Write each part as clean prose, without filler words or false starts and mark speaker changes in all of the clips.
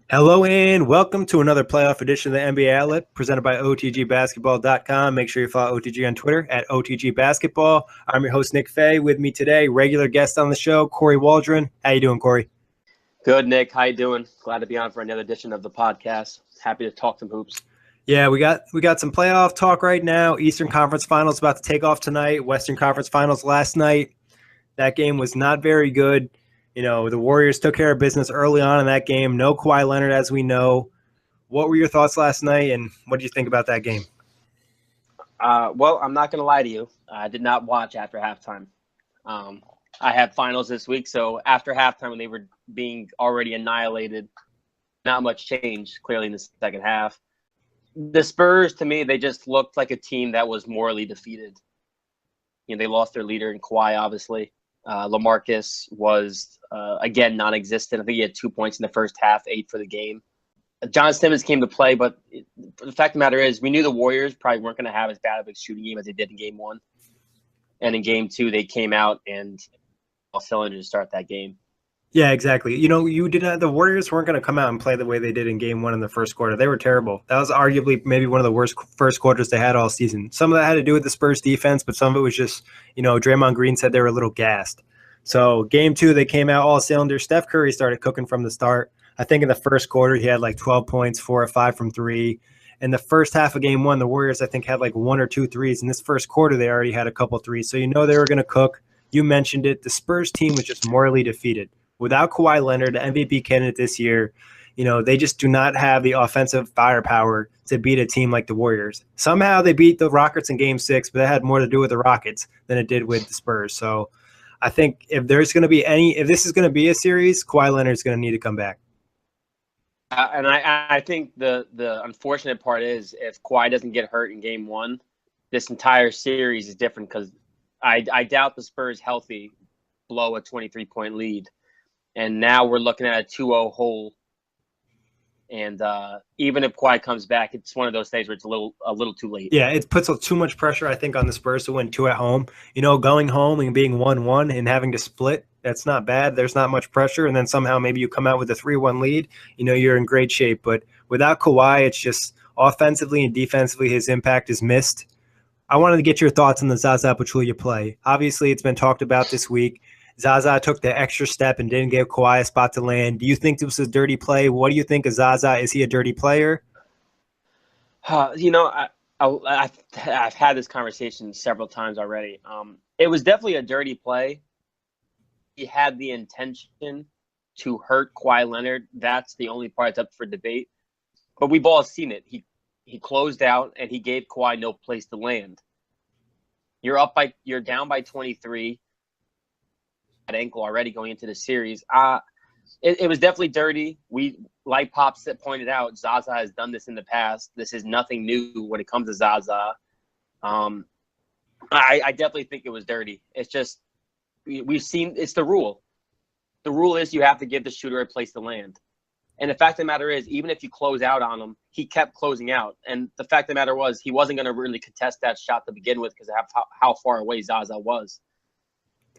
Speaker 1: Hello and welcome to another playoff edition of the NBA Outlet presented by OTGBasketball.com. Make sure you follow OTG on Twitter at OTGBasketball. I'm your host, Nick Fay. With me today, regular guest on the show, Kory Waldron. How you doing, Kory?
Speaker 2: Good, Nick. How you doing? Glad to be on for another edition of the podcast. Happy to talk some hoops.
Speaker 1: Yeah, we got some playoff talk right now. Eastern Conference Finals about to take off tonight. Western Conference Finals last night. That game was not very good. You know, the Warriors took care of business early on in that game. No Kawhi Leonard, as we know. What were your thoughts last night, and what did you think about that game?
Speaker 2: Well, I'm not going to lie to you. I did not watch after halftime. I had finals this week, so after halftime when they were being already annihilated, not much changed, clearly, in the second half. The Spurs, to me, they just looked like a team that was morally defeated. You know, they lost their leader in Kawhi, obviously. LaMarcus was, again, non-existent. I think he had 2 points in the first half, 8 for the game. John Simmons came to play, but the fact of the matter is we knew the Warriors probably weren't going to have as bad of a shooting game as they did in Game 1. And in Game 2, they came out and all cylinders to start that game.
Speaker 1: Yeah, exactly. You know, the Warriors weren't going to come out and play the way they did in Game 1 in the first quarter. They were terrible. That was arguably maybe one of the worst first quarters they had all season. Some of that had to do with the Spurs defense, but some of it was just, you know, Draymond Green said they were a little gassed. So Game 2, they came out all cylinders. Steph Curry started cooking from the start. I think in the first quarter, he had like 12 points, 4 or 5 from 3. In the first half of Game 1, the Warriors, I think, had like 1 or 2 threes. In this first quarter, they already had a couple threes. So you know they were going to cook. You mentioned it. The Spurs team was just morally defeated. Without Kawhi Leonard, the MVP candidate this year, you know, they just do not have the offensive firepower to beat a team like the Warriors. Somehow they beat the Rockets in Game 6, but that had more to do with the Rockets than it did with the Spurs. So I think if this is going to be a series, Kawhi Leonard is going to need to come back.
Speaker 2: And I think the unfortunate part is if Kawhi doesn't get hurt in Game 1, this entire series is different because I doubt the Spurs healthy blow a 23-point lead. And now we're looking at a 2-0 hole. And even if Kawhi comes back, it's one of those days where it's a little too late.
Speaker 1: Yeah, it puts too much pressure, I think, on the Spurs to win 2 at home. You know, going home and being 1-1 and having to split, that's not bad. There's not much pressure. And then somehow maybe you come out with a 3-1 lead. You know, you're in great shape. But without Kawhi, it's just offensively and defensively, his impact is missed. I wanted to get your thoughts on the Zaza Pachulia play. Obviously, it's been talked about this week. Zaza took the extra step and didn't give Kawhi a spot to land. Do you think this was a dirty play? What do you think of Zaza? Is he a dirty player?
Speaker 2: You know, I've had this conversation several times already. It was definitely a dirty play. He had the intention to hurt Kawhi Leonard. That's the only part that's up for debate. But we've all seen it. He closed out and he gave Kawhi no place to land. You're down by 23. Ankle already going into the series. It was definitely dirty. We, like Pops pointed out, Zaza has done this in the past. This is nothing new when it comes to Zaza. I definitely think it was dirty. It's just we've seen it's the rule. The rule is you have to give the shooter a place to land. And the fact of the matter is, even if you close out on him, he kept closing out. And the fact of the matter was, he wasn't going to really contest that shot to begin with because of how far away Zaza was.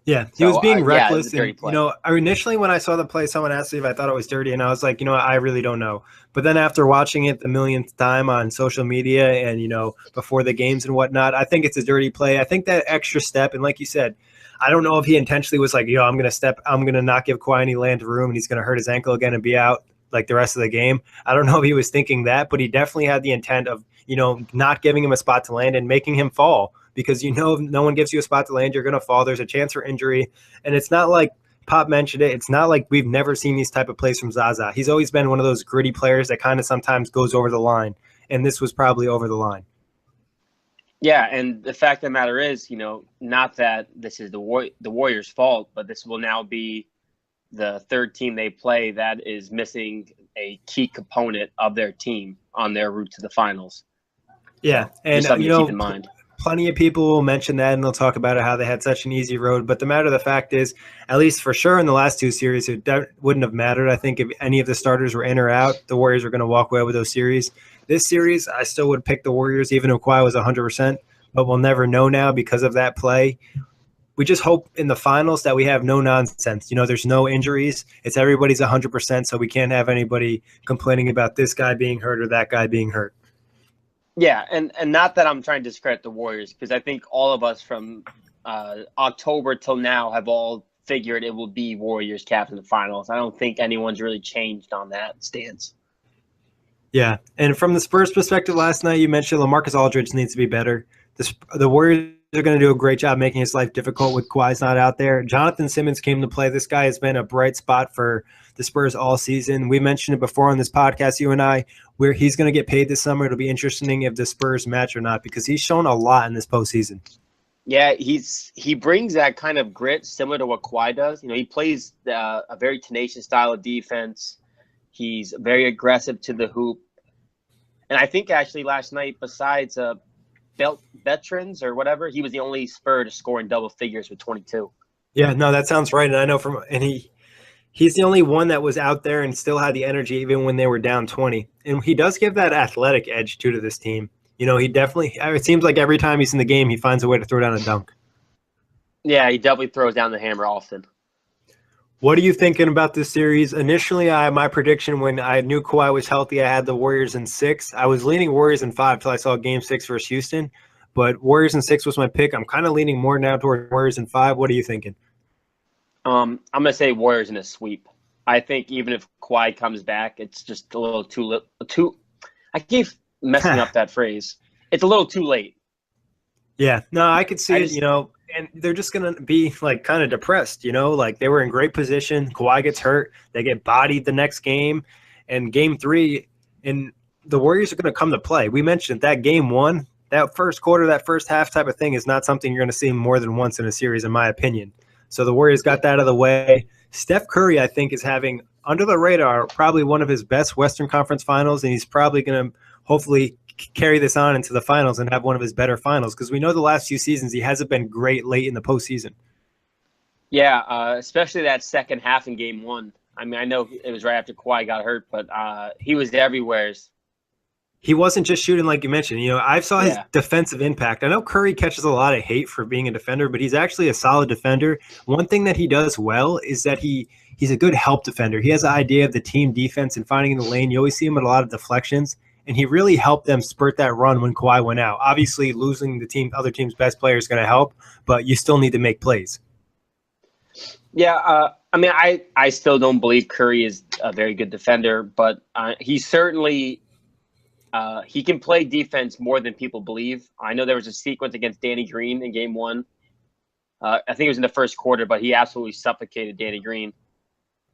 Speaker 1: Yeah, he was being reckless.
Speaker 2: Yeah,
Speaker 1: and, you know, initially when I saw the play, someone asked me if I thought it was dirty, and I was like, you know what, I really don't know. But then after watching it the millionth time on social media and, you know, before the games and whatnot, I think it's a dirty play. I think that extra step, and like you said, I don't know if he intentionally was like, I'm going to not give Kawhi any land room, and he's going to hurt his ankle again and be out like the rest of the game. I don't know if he was thinking that, but he definitely had the intent of, you know, not giving him a spot to land and making him fall. Because, you know, if no one gives you a spot to land, you're going to fall. There's a chance for injury. And it's not like Pop mentioned it. It's not like we've never seen these type of plays from Zaza. He's always been one of those gritty players that kind of sometimes goes over the line. And this was probably over the line.
Speaker 2: Yeah, and the fact of the matter is, you know, not that this is the Warriors' fault, but this will now be the third team they play that is missing a key component of their team on their route to the finals.
Speaker 1: Yeah, and
Speaker 2: something
Speaker 1: you
Speaker 2: to
Speaker 1: know,
Speaker 2: keep in mind.
Speaker 1: Plenty of people will mention that and they'll talk about how they had such an easy road. But the matter of the fact is, at least for sure in the last 2 series, it wouldn't have mattered. I think if any of the starters were in or out, the Warriors were going to walk away with those series. This series, I still would pick the Warriors even if Kawhi was 100%, but we'll never know now because of that play. we just hope in the finals that we have no nonsense. There's no injuries. It's everybody's 100%, so we can't have anybody complaining about this guy being hurt or that guy being hurt.
Speaker 2: Yeah, and not that I'm trying to discredit the Warriors, because I think all of us from October till now have all figured it will be Warriors Cavs in the finals. I don't think anyone's really changed on that stance.
Speaker 1: Yeah, and from the Spurs perspective last night, you mentioned LaMarcus Aldridge needs to be better. The Warriors are going to do a great job making his life difficult with Kawhi's not out there. Jonathan Simmons came to play. This guy has been a bright spot for the Spurs all season. We mentioned it before on this podcast, you and I, where he's going to get paid this summer. It'll be interesting if the Spurs match or not, because he's shown a lot in this postseason.
Speaker 2: Yeah, he brings that kind of grit similar to what Kawhi does. He plays a very tenacious style of defense. He's very aggressive to the hoop. And I think actually last night, besides veterans or whatever, he was the only Spur to score in double figures with 22.
Speaker 1: Yeah, no, that sounds right. And I know he's the only one that was out there and still had the energy even when they were down 20. And he does give that athletic edge too to this team. He definitely, it seems like every time he's in the game, he finds a way to throw down a dunk.
Speaker 2: Yeah, he definitely throws down the hammer often.
Speaker 1: What are you thinking about this series? Initially, my prediction when I knew Kawhi was healthy, I had the Warriors in 6. I was leaning Warriors in 5 till I saw Game 6 versus Houston. But Warriors in 6 was my pick. I'm kind of leaning more now toward Warriors in 5. What are you thinking?
Speaker 2: I'm going to say Warriors in a sweep. I think even if Kawhi comes back, it's just a little too – I keep messing up that phrase. It's a little too late. Yeah.
Speaker 1: No, I could see it, and they're just going to be like kind of depressed, like they were in great position. Kawhi gets hurt. They get bodied the next game. And Game 3, and the Warriors are going to come to play. We mentioned that Game 1, that first quarter, that first half type of thing is not something you're going to see more than once in a series, in my opinion. So the Warriors got that out of the way. Steph Curry, I think, is having, under the radar, probably one of his best Western Conference finals, and he's probably going to hopefully carry this on into the finals and have one of his better finals, because we know the last few seasons he hasn't been great late in the postseason.
Speaker 2: Yeah, especially that second half in Game 1. I mean, I know it was right after Kawhi got hurt, but he was everywhere.
Speaker 1: He wasn't just shooting like you mentioned. I saw his defensive impact. I know Curry catches a lot of hate for being a defender, but he's actually a solid defender. One thing that he does well is that he's a good help defender. He has an idea of the team defense and finding in the lane. You always see him at a lot of deflections. And he really helped them spurt that run when Kawhi went out. Obviously, losing other team's best player is going to help, but you still need to make plays.
Speaker 2: Yeah, I mean, I still don't believe Curry is a very good defender, but he certainly he can play defense more than people believe. I know there was a sequence against Danny Green in Game 1. I think it was in the first quarter, but he absolutely suffocated Danny Green.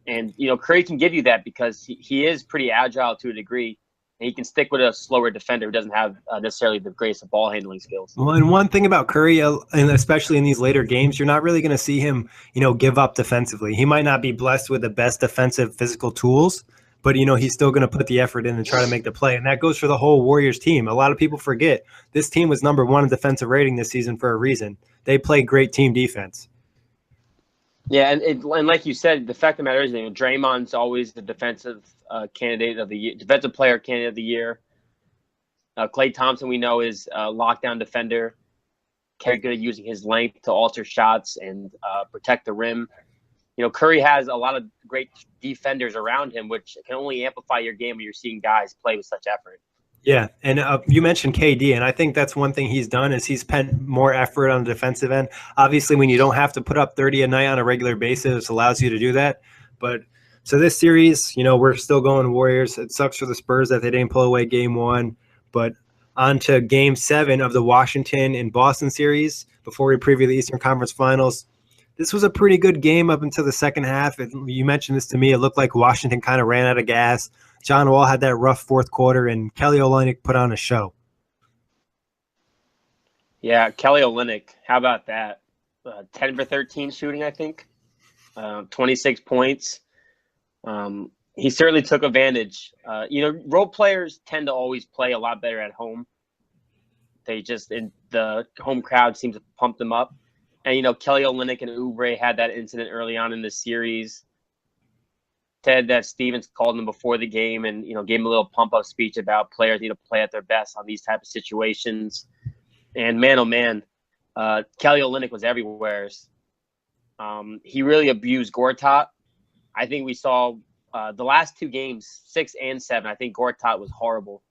Speaker 2: And, Curry can give you that because he is pretty agile to a degree. He can stick with a slower defender who doesn't have necessarily the greatest of ball handling skills.
Speaker 1: Well, and one thing about Curry, and especially in these later games, you're not really going to see him, give up defensively. He might not be blessed with the best defensive physical tools, but, he's still going to put the effort in and try to make the play. And that goes for the whole Warriors team. A lot of people forget this team was number 1 in defensive rating this season for a reason. They play great team defense.
Speaker 2: Yeah, and like you said, the fact of the matter is, Draymond's always the defensive candidate of the year, defensive player candidate of the year. Klay Thompson, we know, is a lockdown defender, very good at using his length to alter shots and protect the rim. Curry has a lot of great defenders around him, which can only amplify your game when you're seeing guys play with such effort.
Speaker 1: Yeah, and you mentioned KD, and I think that's one thing he's done is he's spent more effort on the defensive end. Obviously, when you don't have to put up 30 a night on a regular basis, it allows you to do that. But so this series, we're still going Warriors. It sucks for the Spurs that they didn't pull away Game 1, but on to Game 7 of the Washington and Boston series before we preview the Eastern Conference Finals. This was a pretty good game up until the second half. You mentioned this to me. It looked like Washington kind of ran out of gas. John Wall had that rough fourth quarter, and Kelly Olynyk put on a show.
Speaker 2: Yeah, Kelly Olynyk. How about that? 10 for 13 shooting, I think. 26 points. He certainly took advantage. Role players tend to always play a lot better at home. The home crowd seems to pump them up. And, Kelly Olynyk and Oubre had that incident early on in the series. Said that Stevens called him before the game and, gave him a little pump-up speech about players need to play at their best on these type of situations. And man, oh man, Kelly Olynyk was everywhere. He really abused Gortat. I think we saw the last 2 games, 6 and 7. I think Gortat was horrible.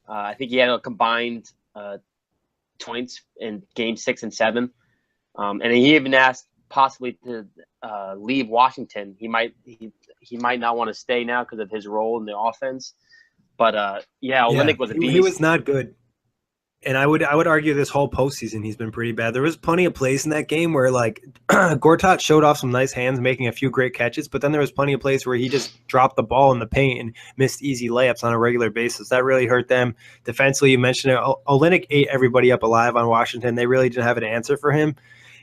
Speaker 2: I think he had a combined points in game 6 and 7. And he even asked possibly to leave Washington. He might not want to stay now because of his role in the offense. But Olynyk was a beast.
Speaker 1: He was not good. And I would argue this whole postseason he's been pretty bad. There was plenty of plays in that game where like Gortat showed off some nice hands, making a few great catches, but then there was plenty of plays where he just dropped the ball in the paint and missed easy layups on a regular basis. That really hurt them. Defensively, you mentioned it. Olynyk ate everybody up alive on Washington. They really didn't have an answer for him.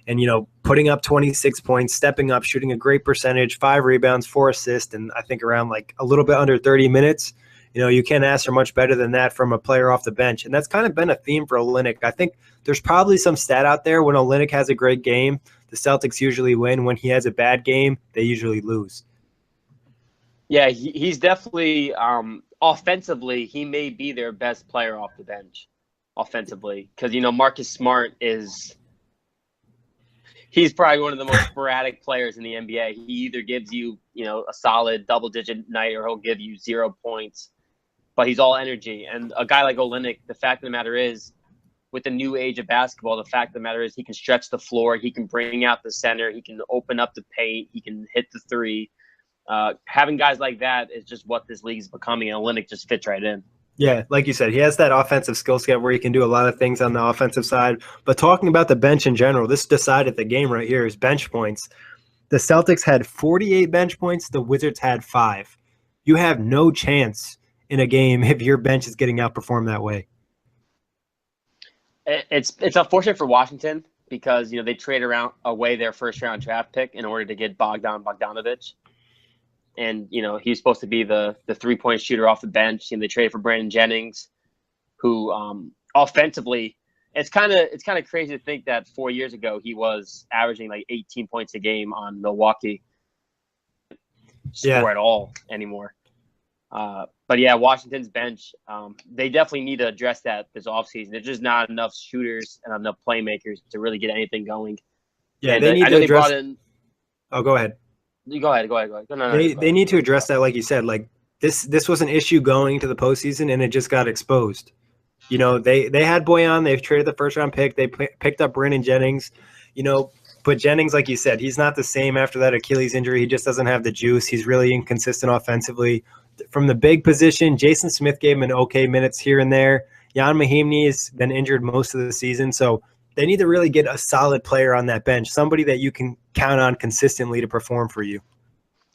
Speaker 1: And, putting up 26 points, stepping up, shooting a great percentage, 5 rebounds, 4 assists, and I think around like a little bit under 30 minutes. You can't ask for much better than that from a player off the bench. And that's kind of been a theme for Olynyk. I think there's probably some stat out there when Olynyk has a great game, the Celtics usually win. When he has a bad game, they usually lose.
Speaker 2: Yeah, he's definitely offensively, he may be their best player off the bench offensively. Because, Marcus Smart he's probably one of the most sporadic players in the NBA. He either gives you, a solid double-digit night or he'll give you 0 points. But he's all energy. And a guy like Olynyk, the fact of the matter is, with the new age of basketball, the fact of the matter is he can stretch the floor, he can bring out the center, he can open up the paint, he can hit the three. Having guys like that is just what this league is becoming, and Olynyk just fits right in.
Speaker 1: Yeah, like you said, he has that offensive skill set where he can do a lot of things on the offensive side. But talking about the bench in general, this decided the game right here is bench points. The Celtics had 48 bench points. The Wizards had 5. You have no chance in a game if your bench is getting outperformed that way.
Speaker 2: It's unfortunate for Washington because, they trade away their first-round draft pick in order to get Bogdanovich. And, he's supposed to be the three-point shooter off the bench. And they traded for Brandon Jennings, who offensively, it's kind of crazy to think that 4 years ago he was averaging like 18 points a game on Milwaukee. Score at all anymore. But yeah, Washington's bench, they definitely need to address that this offseason. There's just not enough shooters and enough playmakers to really get anything going.
Speaker 1: Yeah,
Speaker 2: and
Speaker 1: they need to address.
Speaker 2: Oh,
Speaker 1: go ahead.
Speaker 2: Go ahead. No,
Speaker 1: they need to address that, like you said. Like this was an issue going to the postseason, and it just got exposed. They had Boyan. They've traded the first round pick. They picked up Brandon Jennings. But Jennings, like you said, he's not the same after that Achilles injury. He just doesn't have the juice. He's really inconsistent offensively. From the big position, Jason Smith gave him an okay minutes here and there. Jan Mahinmi has been injured most of the season, so they need to really get a solid player on that bench, somebody that you can count on consistently to perform for you.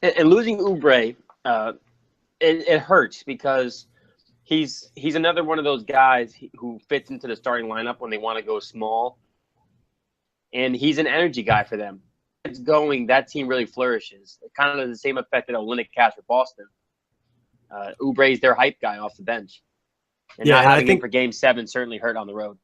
Speaker 2: And losing Oubre, it hurts because he's another one of those guys who fits into the starting lineup when they want to go small, and he's an energy guy for them. It's going, that team really flourishes. Kind of the same effect that Olynyk has for Boston. Oubre is their hype guy off the bench. And not having him for Game 7 certainly hurt on the road.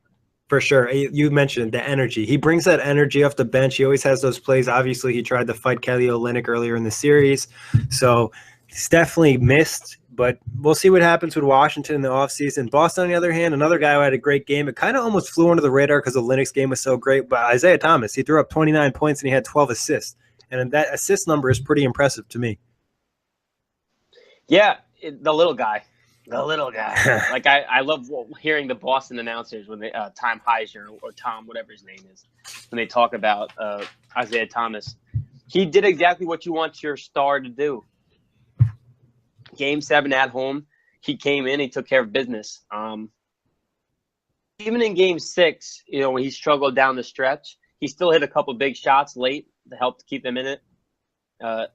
Speaker 1: For sure. You mentioned the energy. He brings that energy off the bench. He always has those plays. Obviously, he tried to fight Kelly Olynyk earlier in the series. So he's definitely missed. But we'll see what happens with Washington in the offseason. Boston, on the other hand, another guy who had a great game. It kind of almost flew under the radar because Olynyk's game was so great. But Isaiah Thomas, he threw up 29 points and he had 12 assists. And that assist number is pretty impressive to me.
Speaker 2: Yeah, the little guy. Like I love hearing the Boston announcers when they Tom Heiser or Tom, whatever his name is, when they talk about Isaiah Thomas. He did exactly what you want your star to do. Game 7 at home, he came in, he took care of business. Even in Game 6, when he struggled down the stretch, he still hit a couple big shots late to help keep them in it.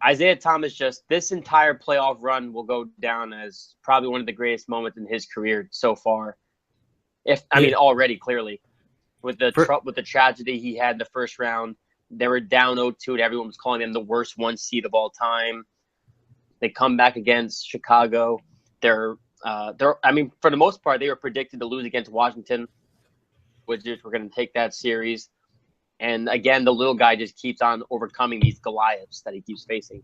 Speaker 2: Isaiah Thomas, just this entire playoff run will go down as probably one of the greatest moments in his career so far. Already clearly with the tragedy he had in the first round, they were down 0-2 and everyone was calling them the worst 1 seed of all time. They come back against Chicago. For the most part, they were predicted to lose against Washington. Wizards were going to take that series. And again, the little guy just keeps on overcoming these Goliaths that he keeps facing.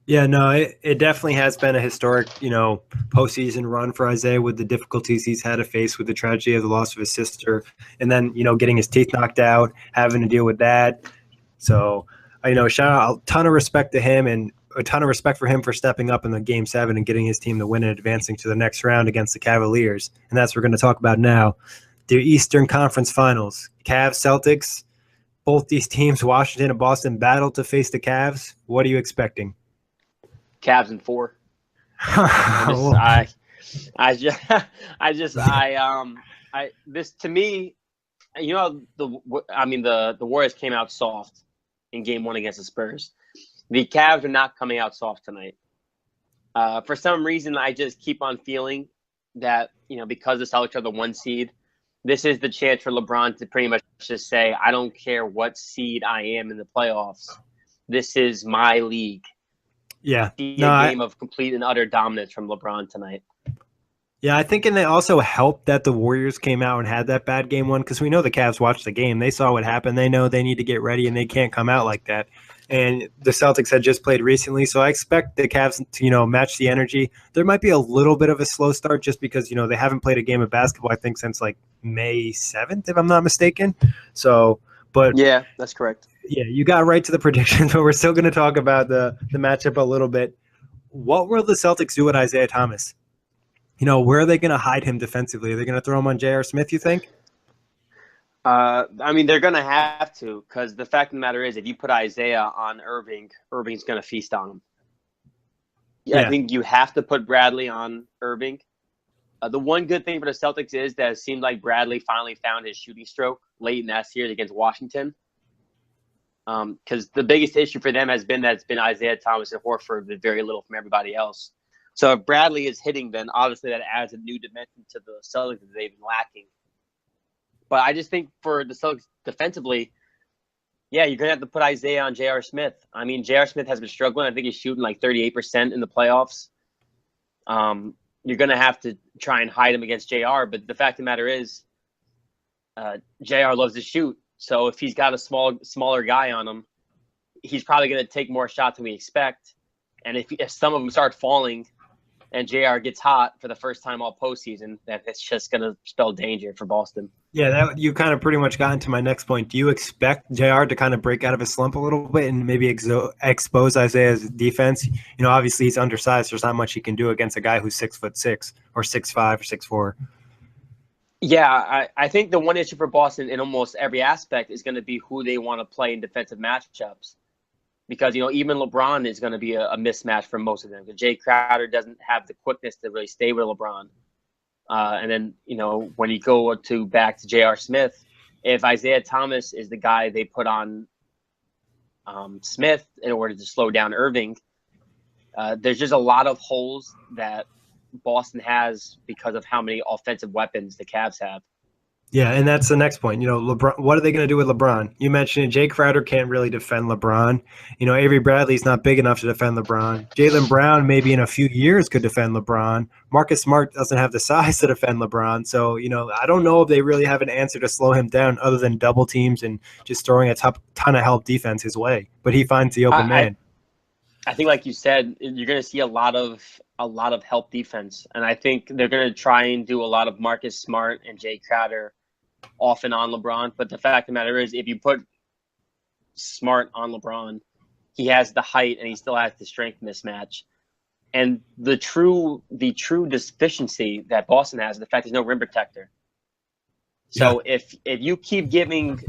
Speaker 1: Yeah, no, it definitely has been a historic, postseason run for Isaiah with the difficulties he's had to face with the tragedy of the loss of his sister, and then, getting his teeth knocked out, having to deal with that. So, shout out, a ton of respect to him and a ton of respect for him for stepping up in the Game 7 and getting his team the win and advancing to the next round against the Cavaliers. And that's what we're going to talk about now. The Eastern Conference Finals. Cavs, Celtics, both these teams, Washington and Boston, battled to face the Cavs. What are you expecting?
Speaker 2: Cavs in 4. This to me, the Warriors came out soft in Game 1 against the Spurs. The Cavs are not coming out soft tonight. For some reason, I just keep on feeling that, because the Celtics are the 1 seed, this is the chance for LeBron to pretty much just say, I don't care what seed I am in the playoffs. This is my league.
Speaker 1: Yeah.
Speaker 2: Game of complete and utter dominance from LeBron tonight.
Speaker 1: Yeah, I think and it also helped that the Warriors came out and had that bad Game 1 because we know the Cavs watched the game. They saw what happened. They know they need to get ready, and they can't come out like that. And the Celtics had just played recently, so I expect the Cavs to, match the energy. There might be a little bit of a slow start just because, they haven't played a game of basketball, I think, since like May 7th, if I'm not mistaken. So, but
Speaker 2: yeah, that's correct.
Speaker 1: Yeah, you got right to the predictions, but we're still going to talk about the matchup a little bit. What will the Celtics do with Isaiah Thomas? Where are they going to hide him defensively? Are they going to throw him on J.R. Smith, you think?
Speaker 2: They're going to have to, because the fact of the matter is, if you put Isaiah on Irving, Irving's going to feast on him. Yeah, I think you have to put Bradley on Irving. The one good thing for the Celtics is that it seemed like Bradley finally found his shooting stroke late in that series against Washington. Because the biggest issue for them has been that it's been Isaiah Thomas and Horford, but very little from everybody else. So if Bradley is hitting, then obviously that adds a new dimension to the Celtics that they've been lacking. But I just think for the Celtics defensively, you're going to have to put Isaiah on J.R. Smith. J.R. Smith has been struggling. I think he's shooting like 38% in the playoffs. You're going to have to try and hide him against J.R., but the fact of the matter is J.R. loves to shoot. So if he's got a smaller guy on him, he's probably going to take more shots than we expect. And if some of them start falling and JR gets hot for the first time all postseason, that's just going to spell danger for Boston.
Speaker 1: Yeah, you kind of pretty much got into my next point. Do you expect JR to kind of break out of his slump a little bit and maybe expose Isaiah's defense? Obviously he's undersized. There's not much he can do against a guy who's 6'6" or 6'5" or 6'4".
Speaker 2: Yeah, I think the one issue for Boston in almost every aspect is going to be who they want to play in defensive matchups. Because, even LeBron is going to be a mismatch for most of them. Because Jay Crowder doesn't have the quickness to really stay with LeBron. And then, when you go back to J.R. Smith, if Isaiah Thomas is the guy they put on Smith in order to slow down Irving, there's just a lot of holes that Boston has because of how many offensive weapons the Cavs have.
Speaker 1: Yeah, and that's the next point. LeBron. What are they going to do with LeBron? You mentioned it. Jay Crowder can't really defend LeBron. Avery Bradley's not big enough to defend LeBron. Jaylen Brown maybe in a few years could defend LeBron. Marcus Smart doesn't have the size to defend LeBron. So, I don't know if they really have an answer to slow him down other than double teams and just throwing a ton of help defense his way. But he finds the open man.
Speaker 2: I think, like you said, you're going to see a lot of help defense. And I think they're going to try and do a lot of Marcus Smart and Jay Crowder off and on LeBron. But the fact of the matter is, if you put Smart on LeBron, he has the height and he still has the strength mismatch. And the true deficiency that Boston has is the fact there's no rim protector. So if you keep giving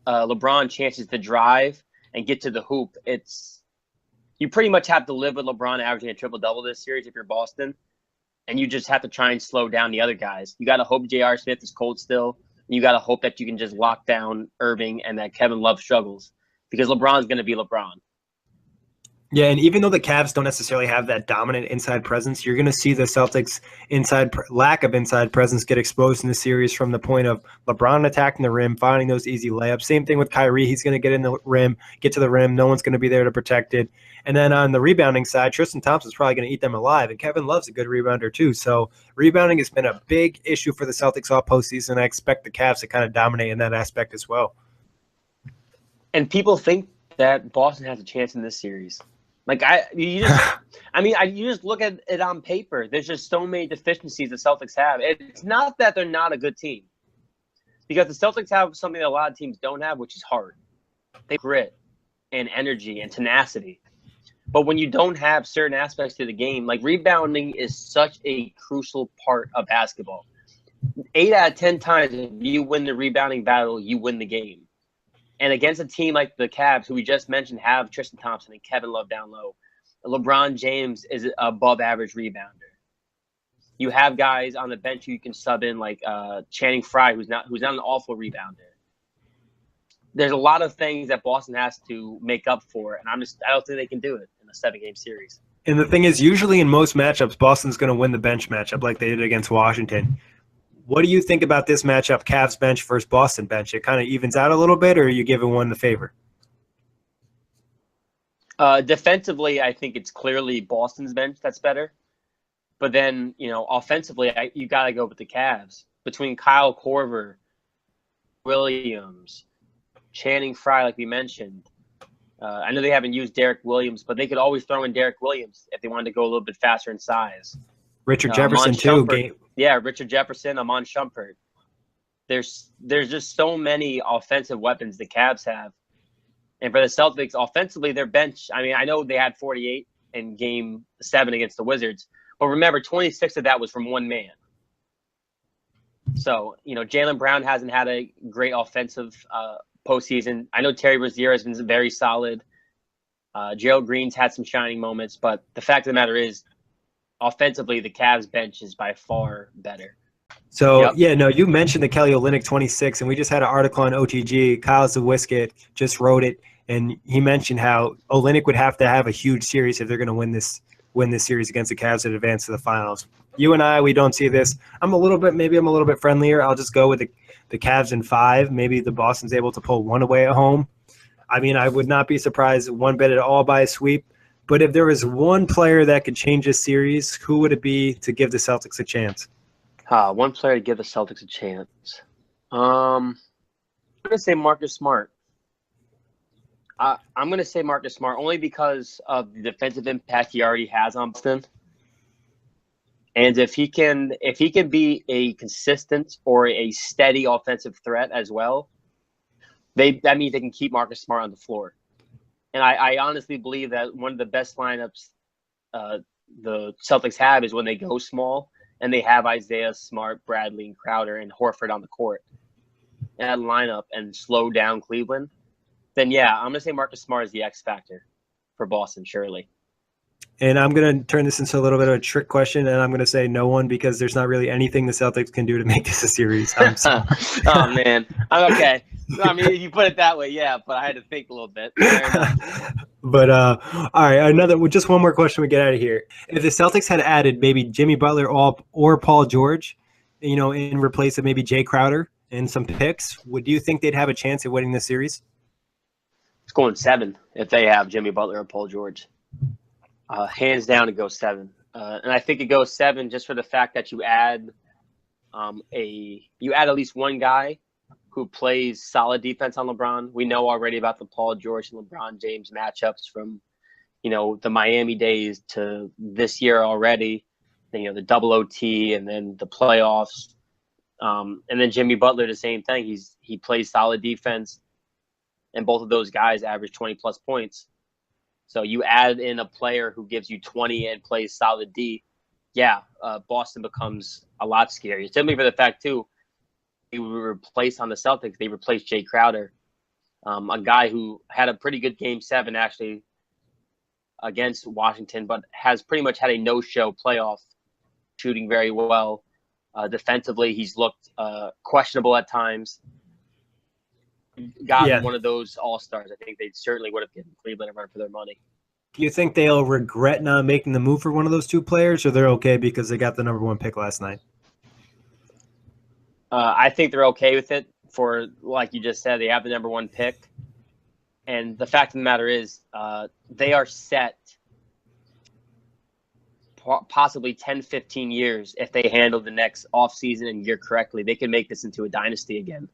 Speaker 2: LeBron chances to drive and get to the hoop, you pretty much have to live with LeBron averaging a triple-double this series if you're Boston. And you just have to try and slow down the other guys. You got to hope J.R. Smith is cold still. You got to hope that you can just lock down Irving and that Kevin Love struggles because LeBron's going to be LeBron.
Speaker 1: Yeah, and even though the Cavs don't necessarily have that dominant inside presence, you're going to see the Celtics' lack of inside presence get exposed in the series from the point of LeBron attacking the rim, finding those easy layups. Same thing with Kyrie. He's going to get to the rim. No one's going to be there to protect it. And then on the rebounding side, Tristan Thompson's probably going to eat them alive. And Kevin Love's a good rebounder too. So rebounding has been a big issue for the Celtics all postseason. I expect the Cavs to kind of dominate in that aspect as well.
Speaker 2: And people think that Boston has a chance in this series. You just look at it on paper. There's just so many deficiencies the Celtics have. It's not that they're not a good team, because the Celtics have something that a lot of teams don't have, which is heart. They grit. and energy and tenacity. But when you don't have certain aspects to the game, like rebounding is such a crucial part of basketball. 8 out of 10 times, if you win the rebounding battle, you win the game. And against a team like the Cavs, who we just mentioned have Tristan Thompson and Kevin Love down low, LeBron James is an above-average rebounder. You have guys on the bench who you can sub in, like Channing Frye, who's not an awful rebounder. There's a lot of things that Boston has to make up for, and I don't think they can do it in a 7-game series.
Speaker 1: And the thing is, usually in most matchups, Boston's going to win the bench matchup like they did against Washington. What do you think about this matchup, Cavs bench versus Boston bench? It kind of evens out a little bit, or are you giving one the favor?
Speaker 2: Defensively, I think it's clearly Boston's bench that's better. But then, offensively, you got to go with the Cavs. Between Kyle Korver, Williams, Channing Frye, like we mentioned. I know they haven't used Derek Williams, but they could always throw in Derek Williams if they wanted to go a little bit faster in size.
Speaker 1: Richard Jefferson, too.
Speaker 2: Yeah, Richard Jefferson, Amon Shumpert. There's just so many offensive weapons the Cavs have. And for the Celtics, offensively, their bench, I know they had 48 in Game 7 against the Wizards. But remember, 26 of that was from one man. So, Jaylen Brown hasn't had a great offensive postseason. I know Terry Rozier has been very solid. Gerald Green's had some shining moments. But the fact of the matter is, offensively, the Cavs bench is by far better.
Speaker 1: So, you mentioned the Kelly Olynyk 26, and we just had an article on OTG. Kyle Zawisket just wrote it, and he mentioned how Olynyk would have to have a huge series if they're going to win this series against the Cavs and advance to the finals. You and I, we don't see this. I'm a little bit friendlier. I'll just go with the Cavs in 5. Maybe the Boston's able to pull one away at home. I would not be surprised one bit at all by a sweep. But if there was one player that could change this series, who would it be to give the Celtics a chance?
Speaker 2: One player to give the Celtics a chance. I'm going to say Marcus Smart. I'm going to say Marcus Smart only because of the defensive impact he already has on Boston. And if he can be a consistent or a steady offensive threat as well, that means they can keep Marcus Smart on the floor. And I honestly believe that one of the best lineups the Celtics have is when they go small and they have Isaiah, Smart, Bradley, and Crowder and Horford on the court. And that lineup and slow down Cleveland. Then, I'm going to say Marcus Smart is the X factor for Boston, surely. And
Speaker 1: I'm going to turn this into a little bit of a trick question, and I'm going to say no one because there's not really anything the Celtics can do to make this a series.
Speaker 2: Oh, man. I'm okay. If you put it that way, but I had to think a little bit.
Speaker 1: But, all right, just one more question we get out of here. If the Celtics had added maybe Jimmy Butler or Paul George, in replace of maybe Jay Crowder and some picks, do you think they'd have a chance at winning this series?
Speaker 2: It's going 7 if they have Jimmy Butler or Paul George. Hands down, it goes 7. And I think it goes 7 just for the fact that you add at least one guy who plays solid defense on LeBron. We know already about the Paul George and LeBron James matchups from, the Miami days to this year already. The double OT and then the playoffs. And then Jimmy Butler, the same thing. He plays solid defense. And both of those guys average 20-plus points. So you add in a player who gives you 20 and plays solid D, Boston becomes a lot scarier. Simply for the fact, too, they were replaced on the Celtics. They replaced Jay Crowder, a guy who had a pretty good Game 7, actually, against Washington, but has pretty much had a no-show playoff, shooting very well. Defensively, he's looked questionable at times. One of those all-stars, I think they certainly would have given Cleveland a run for their money.
Speaker 1: Do you think they'll regret not making the move for one of those two players, or they're okay because they got the number 1 pick last night?
Speaker 2: I think they're okay with it for, like you just said, they have the number 1 pick. And the fact of the matter is they are set possibly 10, 15 years if they handle the next offseason and year correctly. They can make this into a dynasty again.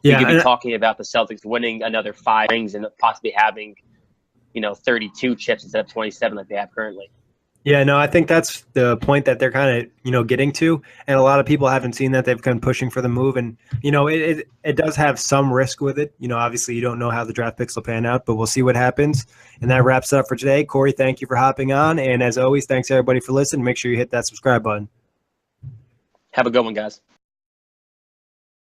Speaker 2: We could be talking about the Celtics winning another 5 rings and possibly having, 32 chips instead of 27 like they have currently.
Speaker 1: Yeah, no, I think that's the point that they're kind of, getting to. And a lot of people haven't seen that. They've been pushing for the move. And, it does have some risk with it. Obviously you don't know how the draft picks will pan out, but we'll see what happens. And that wraps it up for today. Kory, thank you for hopping on. And as always, thanks everybody for listening. Make sure you hit that subscribe button.
Speaker 2: Have a good one, guys.